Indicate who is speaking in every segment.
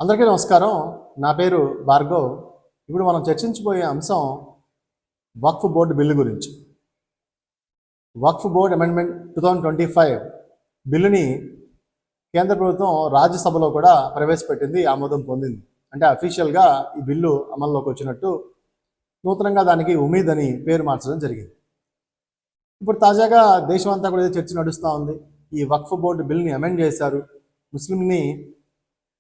Speaker 1: అందరికీ నమస్కారం. నా పేరు భార్గవ్. ఇప్పుడు మనం చర్చించబోయే అంశం వక్ఫ్ బోర్డు బిల్లు గురించి. వక్ఫ్ బోర్డ్ అమెండ్మెంట్ 2025 బిల్లుని కేంద్ర ప్రభుత్వం రాజ్యసభలో కూడా ప్రవేశపెట్టింది, ఆమోదం పొందింది. అంటే అఫీషియల్గా ఈ బిల్లు అమల్లోకి వచ్చినట్టు, నూతనంగా దానికి ఉమీద్ అని పేరు మార్చడం జరిగింది. ఇప్పుడు తాజాగా దేశం అంతా కూడా చర్చ నడుస్తూ ఉంది. ఈ వక్ఫ్ బోర్డు బిల్లుని అమెండ్ చేశారు, ముస్లింని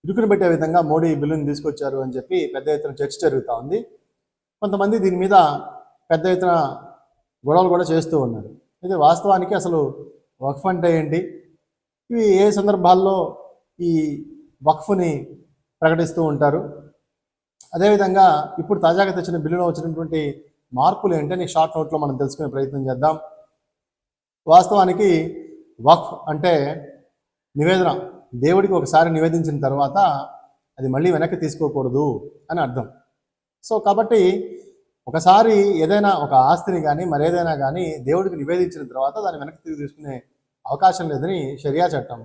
Speaker 1: ఇరుకుని పెట్టే విధంగా మోడీ బిల్లుని తీసుకొచ్చారు అని చెప్పి పెద్ద ఎత్తున చర్చ జరుగుతూ ఉంది. కొంతమంది దీని మీద పెద్ద ఎత్తున గొడవలు కూడా చేస్తూ ఉన్నారు. అయితే వాస్తవానికి అసలు వక్ఫ్ అంటే ఏంటి, ఇవి ఏ సందర్భాల్లో ఈ వక్ఫ్ని ప్రకటిస్తూ ఉంటారు, అదేవిధంగా ఇప్పుడు తాజాగా తెచ్చిన బిల్లులో వచ్చినటువంటి మార్పులు ఏంటని షార్ట్ నోట్లో మనం తెలుసుకునే ప్రయత్నం చేద్దాం. వాస్తవానికి వక్ఫ్ అంటే నివేదన, దేవుడికి ఒకసారి నివేదించిన తర్వాత అది మళ్ళీ వెనక్కి తీసుకోకూడదు అని అర్థం. సో కాబట్టి ఒకసారి ఏదైనా ఒక ఆస్తిని కానీ మరేదైనా కానీ దేవుడికి నివేదించిన తర్వాత దాన్ని వెనక్కి తీసుకునే అవకాశం లేదని షరియా చట్టం,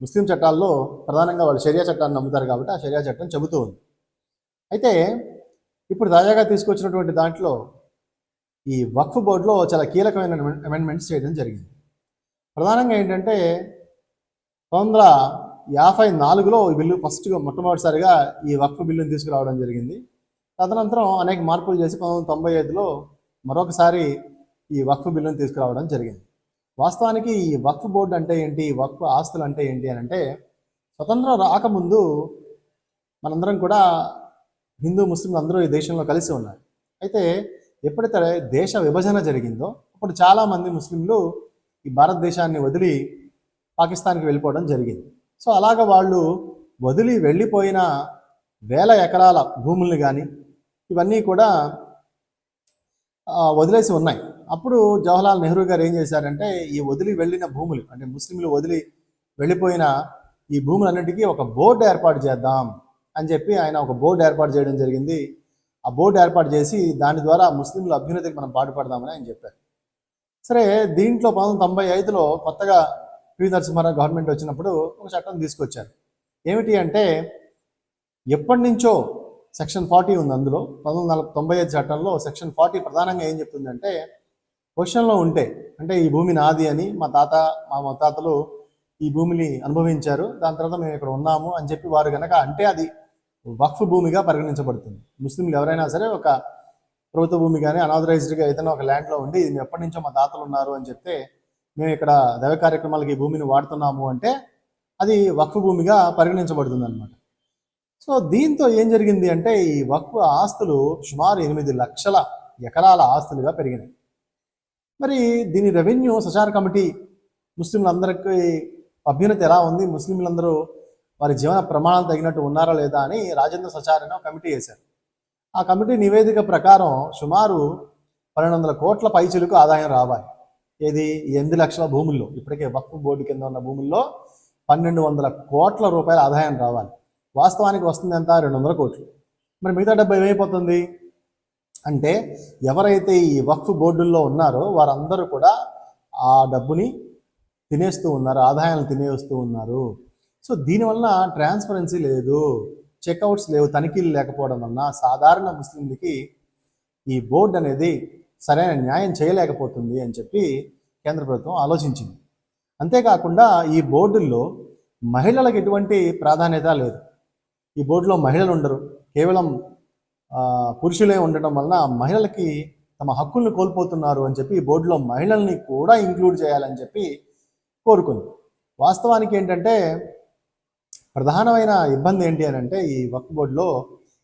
Speaker 1: ముస్లిం చట్టాల్లో ప్రధానంగా వాళ్ళు షరియా చట్టాన్ని నమ్ముతారు కాబట్టి ఆ షరియా చట్టం చెబుతూ ఉంది. అయితే ఇప్పుడు తాజాగా తీసుకొచ్చినటువంటి దాంట్లో ఈ వక్ఫ్ బోర్డులో చాలా కీలకమైన అమెండ్మెంట్స్ చేయడం జరిగింది. ప్రధానంగా ఏంటంటే 1954లో ఈ బిల్లు మొట్టమొదటిసారిగా ఈ వక్ఫ్ బిల్లుని తీసుకురావడం జరిగింది. తదనంతరం అనేక మార్పులు చేసి 1995లో మరొకసారి ఈ వక్ఫ్ బిల్లుని తీసుకురావడం జరిగింది. వాస్తవానికి ఈ వక్ఫ్ బోర్డు అంటే ఏంటి, వక్ఫ్ ఆస్తులు అంటే ఏంటి అని అంటే, స్వతంత్రం రాకముందు మనందరం కూడా హిందూ ముస్లింలు అందరూ ఈ దేశంలో కలిసి ఉన్నారు. అయితే ఎప్పుడైతే దేశ విభజన జరిగిందో అప్పుడు చాలామంది ముస్లింలు ఈ భారతదేశాన్ని వదిలి పాకిస్తాన్కి వెళ్ళిపోవడం జరిగింది. సో అలాగ వాళ్ళు వదిలి వెళ్ళిపోయిన వేల ఎకరాల భూముల్ని కానీ ఇవన్నీ కూడా వదిలేసి ఉన్నాయి. అప్పుడు జవహర్లాల్ నెహ్రూ గారు ఏం చేశారంటే, ఈ వదిలి వెళ్ళిన భూములు అంటే ముస్లింలు వదిలి వెళ్ళిపోయిన ఈ భూములన్నిటికీ ఒక బోర్డు ఏర్పాటు చేద్దాం అని చెప్పి ఆయన ఒక బోర్డు ఏర్పాటు చేయడం జరిగింది. ఆ బోర్డు ఏర్పాటు చేసి దాని ద్వారా ముస్లింల అభ్యున్నతికి మనం పాటుపడదామని ఆయన చెప్పారు. సరే, దీంట్లో 1995లో కొత్తగా పి నరసింహారావు గవర్నమెంట్ వచ్చినప్పుడు ఒక చట్టం తీసుకొచ్చారు. ఏమిటి అంటే, ఎప్పటి నుంచో సెక్షన్ 40 ఉంది అందులో. 1995 చట్టంలో సెక్షన్ 40 ప్రధానంగా ఏం చెప్తుందంటే, క్వశ్చన్లో ఉంటే అంటే ఈ భూమి నాది అని మా ముత్తాతలు ఈ భూమిని అనుభవించారు, దాని తర్వాత మేము ఇక్కడ ఉన్నాము అని చెప్పి వారు కనుక అంటే అది వక్ఫ్ భూమిగా పరిగణించబడుతుంది. ముస్లింలు ఎవరైనా సరే ఒక ప్రభుత్వ భూమి కానీ అనాథరైజ్డ్గా ఏదైనా ఒక ల్యాండ్లో ఉండి ఇది ఎప్పటి నుంచో మా తాతలు ఉన్నారు అని చెప్తే మేము ఇక్కడ దైవ కార్యక్రమాలకి ఈ భూమిని వాడుతున్నాము అంటే అది వక్ఫ్ భూమిగా పరిగణించబడుతుంది అనమాట. సో దీంతో ఏం జరిగింది అంటే, ఈ వక్ఫ్ ఆస్తులు సుమారు 8 లక్షల ఎకరాల ఆస్తులుగా పెరిగినాయి. మరి దీని రెవెన్యూ సచార్ కమిటీ ముస్లింలందరికీ అభ్యున్నతి ఎలా ఉంది, ముస్లింలందరూ వారి జీవన ప్రమాణాలు తగినట్టు ఉన్నారా లేదా అని రాజేంద్ర సచార్ అనే కమిటీ వేశారు. ఆ కమిటీ నివేదిక ప్రకారం సుమారు 1200 కోట్ల పైచిలకు ఆదాయం రావాలి. ఏది 8 లక్షల భూముల్లో, ఇప్పటికే వక్ఫ్ బోర్డు కింద ఉన్న భూముల్లో 1200 కోట్ల రూపాయల ఆదాయం రావాలి. వాస్తవానికి వస్తుంది ఎంత, 200 కోట్లు. మరి మిగతా డబ్బు ఏమైపోతుంది అంటే, ఎవరైతే ఈ వక్ఫ్ బోర్డుల్లో ఉన్నారో వారందరూ కూడా ఆ డబ్బుని తినేస్తూ ఉన్నారు, ఆదాయాలను తినేస్తూ ఉన్నారు. సో దీనివల్ల ట్రాన్స్పరెన్సీ లేదు, చెక్అవుట్స్ లేవు, తనిఖీలు లేకపోవడం వలన సాధారణ ముస్లింలకి ఈ బోర్డు అనేది సరైన న్యాయం చేయలేకపోతుంది అని చెప్పి కేంద్ర ప్రభుత్వం ఆలోచించింది. అంతేకాకుండా ఈ బోర్డుల్లో మహిళలకు ఎటువంటి ప్రాధాన్యత లేదు. ఈ బోర్డులో మహిళలు ఉండరు, కేవలం పురుషులే ఉండటం వలన మహిళలకి తమ హక్కుల్ని కోల్పోతున్నారు అని చెప్పి ఈ బోర్డులో మహిళల్ని కూడా ఇంక్లూడ్ చేయాలని చెప్పి కోరుకుంది. వాస్తవానికి ఏంటంటే, ప్రధానమైన ఇబ్బంది ఏంటి అని అంటే, ఈ వక్ఫ్ బోర్డులో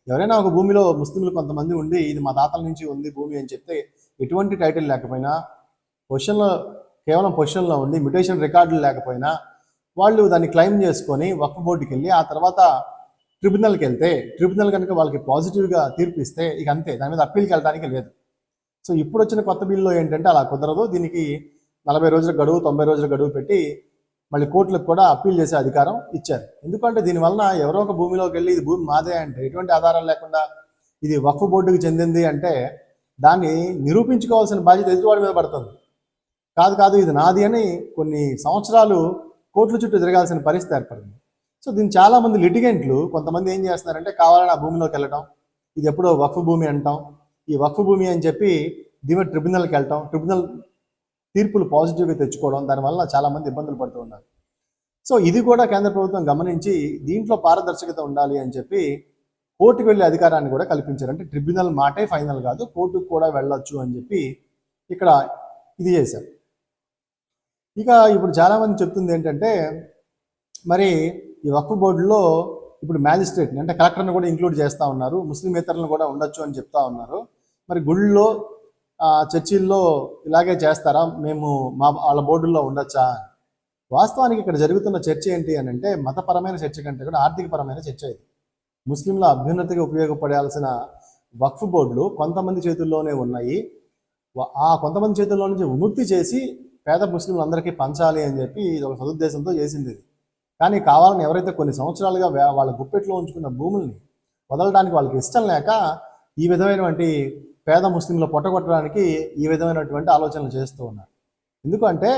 Speaker 1: ఎవరైనా ఒక భూమిలో ముస్లింలు కొంతమంది ఉండి ఇది మా తాతల నుంచి ఉంది భూమి అని చెప్తే ఎటువంటి టైటిల్ లేకపోయినా, కేవలం పొజిషన్లో ఉండి మ్యుటేషన్ రికార్డులు లేకపోయినా వాళ్ళు దాన్ని క్లెయిమ్ చేసుకొని వక్ఫ్ బోర్డుకి వెళ్ళి ఆ తర్వాత ట్రిబ్యునల్కి వెళ్తే, ట్రిబ్యునల్ కనుక వాళ్ళకి పాజిటివ్గా తీర్పు ఇస్తే ఇక అంతే, దాని మీద అప్పీల్కి వెళ్ళడానికి లేదు. సో ఇప్పుడు వచ్చిన కొత్త బిల్లులో ఏంటంటే అలా కుదరదు, దీనికి 40 రోజుల గడువు 90 రోజుల గడువు పెట్టి మళ్ళీ కోర్టులకు కూడా అప్పీల్ చేసే అధికారం ఇచ్చారు. ఎందుకంటే దీనివలన ఎవరో ఒక భూమిలోకి వెళ్ళి ఇది భూమి మాదే అంటే, ఎటువంటి ఆధారాలు లేకుండా ఇది వక్ఫ్ బోర్డుకి చెందింది అంటే దాన్ని నిరూపించుకోవాల్సిన బాధ్యత ఎదుటివాడి మీద పడుతుంది. కాదు ఇది నాది అని కొన్ని సంవత్సరాలు కోర్టుల చుట్టూ తిరగాల్సిన పరిస్థితి ఏర్పడింది. సో దీన్ని చాలామంది లిటిగెంట్లు కొంతమంది ఏం చేస్తున్నారంటే కావాలని ఆ భూమిలోకి వెళ్ళటం, ఇది ఎప్పుడో వక్ఫ్ భూమి అంటాం, ఈ వక్ఫ్ భూమి అని చెప్పి దీని ట్రిబ్యునల్కి వెళ్ళటం, ట్రిబ్యునల్ తీర్పులు పాజిటివ్గా తెచ్చుకోవడం, దానివల్ల చాలామంది ఇబ్బందులు పడుతూ ఉన్నారు. సో ఇది కూడా కేంద్ర ప్రభుత్వం గమనించి దీంట్లో పారదర్శకత ఉండాలి అని చెప్పి కోర్టుకు వెళ్ళే అధికారాన్ని కూడా కల్పించారు. అంటే ట్రిబ్యునల్ మాటే ఫైనల్ కాదు, కోర్టుకు కూడా వెళ్ళొచ్చు అని చెప్పి ఇక్కడ ఇది చేశారు. ఇక ఇప్పుడు చాలామంది చెప్తుంది ఏంటంటే మరి ఈ వక్ఫ్ బోర్డులో ఇప్పుడు మ్యాజిస్ట్రేట్ని అంటే కలెక్టర్ని కూడా ఇంక్లూడ్ చేస్తూ ఉన్నారు, ముస్లిమేతరులను కూడా ఉండొచ్చు అని చెప్తా ఉన్నారు. మరి గుళ్ళో చర్చిల్లో ఇలాగే చేస్తారా, మేము వాళ్ళ బోర్డుల్లో ఉండొచ్చా? వాస్తవానికి ఇక్కడ జరుగుతున్న చర్చ ఏంటి అని అంటే మతపరమైన చర్చ కంటే కూడా ఆర్థికపరమైన చర్చ ఇది. ముస్లింల అభ్యున్నతికి ఉపయోగపడాల్సిన వక్ఫ్ బోర్డులు కొంతమంది చేతుల్లోనే ఉన్నాయి. ఆ కొంతమంది చేతుల్లో నుంచి విముక్తి చేసి పేద ముస్లింలందరికీ పంచాలి అని చెప్పి ఇది ఒక సదుద్దేశంతో చేసింది ఇది. కానీ కావాలని ఎవరైతే కొన్ని సంవత్సరాలుగా వాళ్ళ గుప్పెట్లో ఉంచుకున్న భూముల్ని వదలడానికి వాళ్ళకి ఇష్టం లేక ఈ విధమైనటువంటి పేద ముస్లింలు పొట్టగొట్టడానికి ఈ విధమైనటువంటి ఆలోచనలు చేస్తూ ఉన్నారు. ఎందుకంటే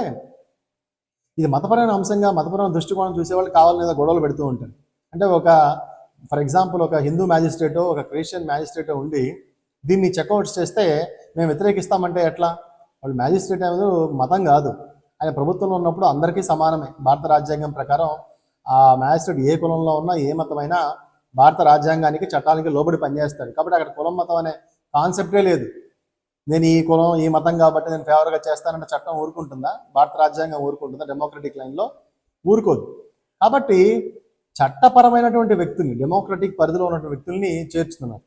Speaker 1: ఇది మతపరమైన అంశంగా మతపరమైన దృష్టికోణం చూసేవాళ్ళు కావాలని ఏదో గొడవలు పెడుతూ ఉంటారు. అంటే ఫర్ ఎగ్జాంపుల్ ఒక హిందూ మ్యాజిస్ట్రేటో ఒక క్రిస్టియన్ మ్యాజిస్ట్రేటో ఉండి దీన్ని చెక్అవుట్స్ చేస్తే మేము వ్యతిరేకిస్తామంటే ఎట్లా? వాళ్ళు మ్యాజిస్ట్రేట్ అనేది మతం కాదు, ఆయన ప్రభుత్వంలో ఉన్నప్పుడు అందరికీ సమానమే. భారత రాజ్యాంగం ప్రకారం ఆ మ్యాజిస్ట్రేట్ ఏ కులంలో ఉన్నా ఏ మతమైనా భారత రాజ్యాంగానికి చట్టాలకి లోబడి పనిచేస్తాడు. కాబట్టి అక్కడ కులం మతం అనే కాన్సెప్టే లేదు. నేను ఈ కులం ఈ మతం కాబట్టి నేను ఫేవర్గా చేస్తానంటే చట్టం ఊరుకుంటుందా? భారత రాజ్యాంగం ఊరుకుంటుందా? డెమోక్రటిక్ లైన్లో ఊరుకోదు. కాబట్టి చట్టపరమైనటువంటి వ్యక్తుల్ని డెమోక్రటిక్ పరిధిలో ఉన్నటువంటి వ్యక్తుల్ని చేర్చుతున్నారు.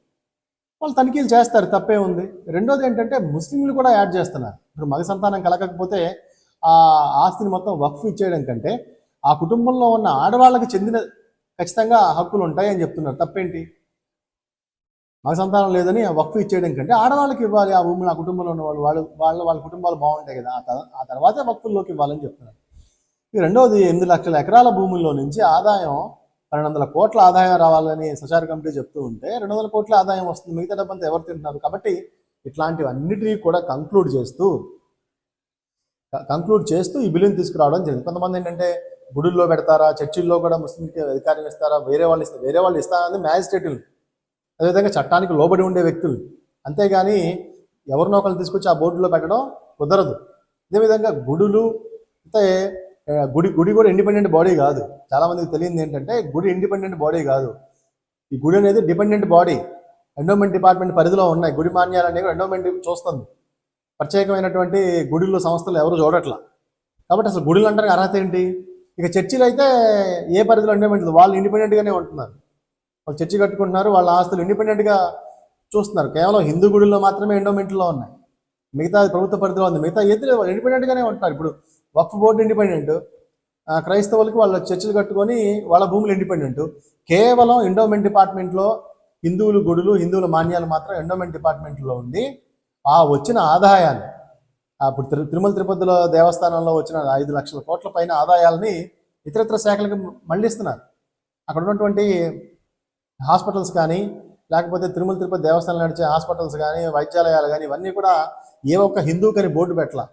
Speaker 1: వాళ్ళు తనిఖీలు చేస్తారు, తప్పే ఉంది. రెండోది ఏంటంటే ముస్లింలు కూడా యాడ్ చేస్తున్నారు. ఇప్పుడు మగ సంతానం కలగకపోతే ఆ ఆస్తిని మొత్తం వక్ఫ్ ఇచ్చేయడం కంటే ఆ కుటుంబంలో ఉన్న ఆడవాళ్ళకి చెందిన ఖచ్చితంగా హక్కులు ఉంటాయి అని చెప్తున్నారు. తప్పేంటి? మగ సంతానం లేదని వక్ఫ్ ఇచ్చేయడం కంటే ఆడవాళ్ళకి ఇవ్వాలి ఆ భూములు, ఆ కుటుంబంలో ఉన్న వాళ్ళ కుటుంబాలు బాగుంటాయి కదా, ఆ తర్వాతే వక్ఫుల్లోకి ఇవ్వాలని చెప్తున్నారు. ఈ రెండవది 8 లక్షల ఎకరాల భూముల్లో నుంచి ఆదాయం 1200 కోట్ల ఆదాయం రావాలని సచార్ కమిటీ చెప్తూ ఉంటే 200 కోట్ల ఆదాయం వస్తుంది, మిగతా డబ్బంతా ఎవరు తింటున్నారు? కాబట్టి ఇట్లాంటివన్నిటినీ కూడా కంక్లూడ్ చేస్తూ ఈ బిల్లుని తీసుకురావడం జరిగింది. కొంతమంది ఏంటంటే గుడుల్లో పెడతారా, చర్చిల్లో కూడా ముస్లింకి అధికారం ఇస్తారా, వేరే వాళ్ళు ఇస్తారని మ్యాజిస్ట్రేట్లు, అదేవిధంగా చట్టానికి లోబడి ఉండే వ్యక్తులు, అంతేగాని ఎవరినో ఒకరిని తీసుకొచ్చి ఆ బోర్డులో పెట్టడం కుదరదు. అదేవిధంగా గుడులు అంటే గుడి కూడా ఇండిపెండెంట్ బాడీ కాదు. చాలామందికి తెలియదు ఏంటంటే గుడి ఇండిపెండెంట్ బాడీ కాదు. ఈ గుడి అనేది డిపెండెంట్ బాడీ, ఎండోమెంట్ డిపార్ట్మెంట్ పరిధిలో ఉన్నాయి. గుడి మాన్యాలు అనేవి ఎండోమెంట్ చూస్తుంది. ప్రత్యేకమైనటువంటి గుడిలో సంస్థలు ఎవరు చూడట్లా. కాబట్టి అసలు గుడులు అంటారు అర్హత ఏంటి? ఇక చర్చిలు అయితే ఏ పరిధిలో ఎండోమెంట్ వాళ్ళు ఇండిపెండెంట్గానే ఉంటున్నారు. వాళ్ళు చర్చి కట్టుకుంటున్నారు, వాళ్ళ ఆస్తులు ఇండిపెండెంట్గా చూస్తున్నారు. కేవలం హిందూ గుడుల్లో మాత్రమే ఎండోమెంట్లో ఉన్నాయి, మిగతా ప్రభుత్వ పరిధిలో ఉంది. మిగతా ఏది వాళ్ళు ఇండిపెండెంట్గానే ఉంటున్నారు. ఇప్పుడు వక్ఫ్ బోర్డు ఇండిపెండెంట్, క్రైస్తవులకి వాళ్ళ చర్చిలు కట్టుకొని వాళ్ళ భూములు ఇండిపెండెంట్. కేవలం ఎండోమెంట్ డిపార్ట్మెంట్లో హిందువులు గుడులు, హిందువుల మాన్యాలు మాత్రం ఎండోమెంట్ డిపార్ట్మెంట్లో ఉండి ఆ వచ్చిన ఆదాయాన్ని ఇప్పుడు తిరుమల తిరుపతిలో దేవస్థానంలో వచ్చిన 5 లక్షల కోట్ల పైన ఆదాయాలని ఇతరత్ర శాఖలకు మళ్ళిస్తున్నారు. అక్కడ ఉన్నటువంటి హాస్పిటల్స్ కానీ లేకపోతే తిరుమల తిరుపతి దేవస్థానం నడిచే హాస్పిటల్స్ కానీ వైద్యాలయాలు కానీ ఇవన్నీ కూడా ఏ ఒక్క హిందువుకని బోర్డు పెట్టాల,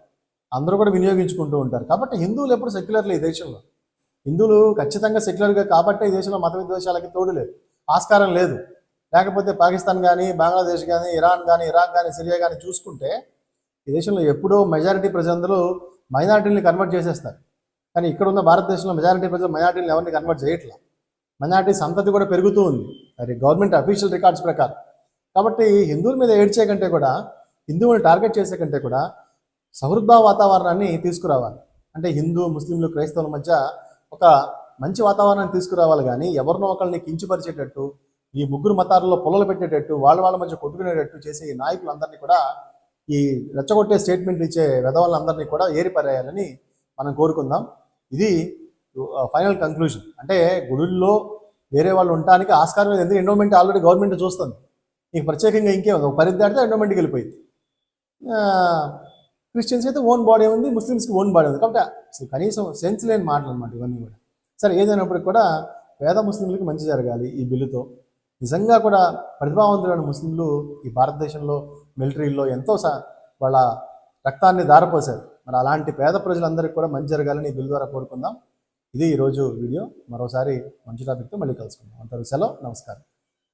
Speaker 1: అందరూ కూడా వినియోగించుకుంటూ ఉంటారు. కాబట్టి హిందువులు ఎప్పుడు సెక్యులర్లే ఈ దేశంలో. హిందువులు ఖచ్చితంగా సెక్యులర్గా కాబట్టే ఈ దేశంలో మత విద్వేషాలకి తోడు లేదు, ఆస్కారం లేదు. లేకపోతే పాకిస్తాన్ కానీ బంగ్లాదేశ్ కానీ ఇరాన్ కానీ ఇరాక్ కానీ సిరియా కానీ చూసుకుంటే ఈ దేశంలో ఎప్పుడో మెజారిటీ ప్రజలందరూ మైనారిటీని కన్వర్ట్ చేసేస్తారు. కానీ ఇక్కడ ఉన్న భారతదేశంలో మెజారిటీ ప్రజలు మైనారిటీని ఎవరిని కన్వర్ట్ చేయట్లా. మైనారిటీ సంతతి కూడా పెరుగుతూ ఉంది అది గవర్నమెంట్ అఫీషియల్ రికార్డ్స్ ప్రకారం. కాబట్టి హిందువుల మీద ఏడ్చే కంటే కూడా, హిందువులను టార్గెట్ చేసే కంటే కూడా సహృద్భావ వాతావరణాన్ని తీసుకురావాలి. అంటే హిందూ ముస్లింలు క్రైస్తవుల మధ్య ఒక మంచి వాతావరణాన్ని తీసుకురావాలి. కానీ ఎవరినో ఒకరిని కించపరిచేటట్టు, ఈ ముగ్గురు మతాలలో పొలలు పెట్టేటట్టు, వాళ్ళ మధ్య కొట్టుకునేటట్టు చేసే ఈ నాయకులందరినీ కూడా, ఈ రెచ్చగొట్టే స్టేట్మెంట్లు ఇచ్చే వెధవలందరినీ కూడా ఏరిపరేయాలని మనం కోరుకుందాం. ఇది ఫైనల్ కంక్లూజన్. అంటే గుడుల్లో వేరే వాళ్ళు ఉండటానికి ఆస్కారం లేదు. ఎందుకు ఎండోమెంట్ ఆల్రెడీ గవర్నమెంట్ చూస్తుంది. నీకు ప్రత్యేకంగా ఇంకేముంది, ఒక పరిధి దాటితే ఎండోమెంట్కి వెళ్ళిపోయింది. క్రిస్టియన్స్ అయితే ఓన్ బాడీ ఉంది, ముస్లిమ్స్కి ఓన్ బాడీ ఉంది. కాబట్టి అసలు కనీసం సెన్స్ లేని మాటలు అనమాట ఇవన్నీ కూడా. సరే, ఏదైనప్పటికీ కూడా పేద ముస్లింలకు మంచి జరగాలి ఈ బిల్లుతో. నిజంగా కూడా ప్రతిభావంతులైన ముస్లింలు ఈ భారతదేశంలో మిలిటరీలో ఎంతో వాళ్ళ రక్తాన్ని దారపోశారు. మరి అలాంటి పేద ప్రజలందరికీ కూడా మంచి జరగాలని ఈ బిల్ ద్వారా కోరుకుందాం. ఇది ఈరోజు వీడియో. మరోసారి మంచి టాపిక్తో మళ్ళీ కలుసుకుందాం. అంతవరకు సెలవు, నమస్కారం.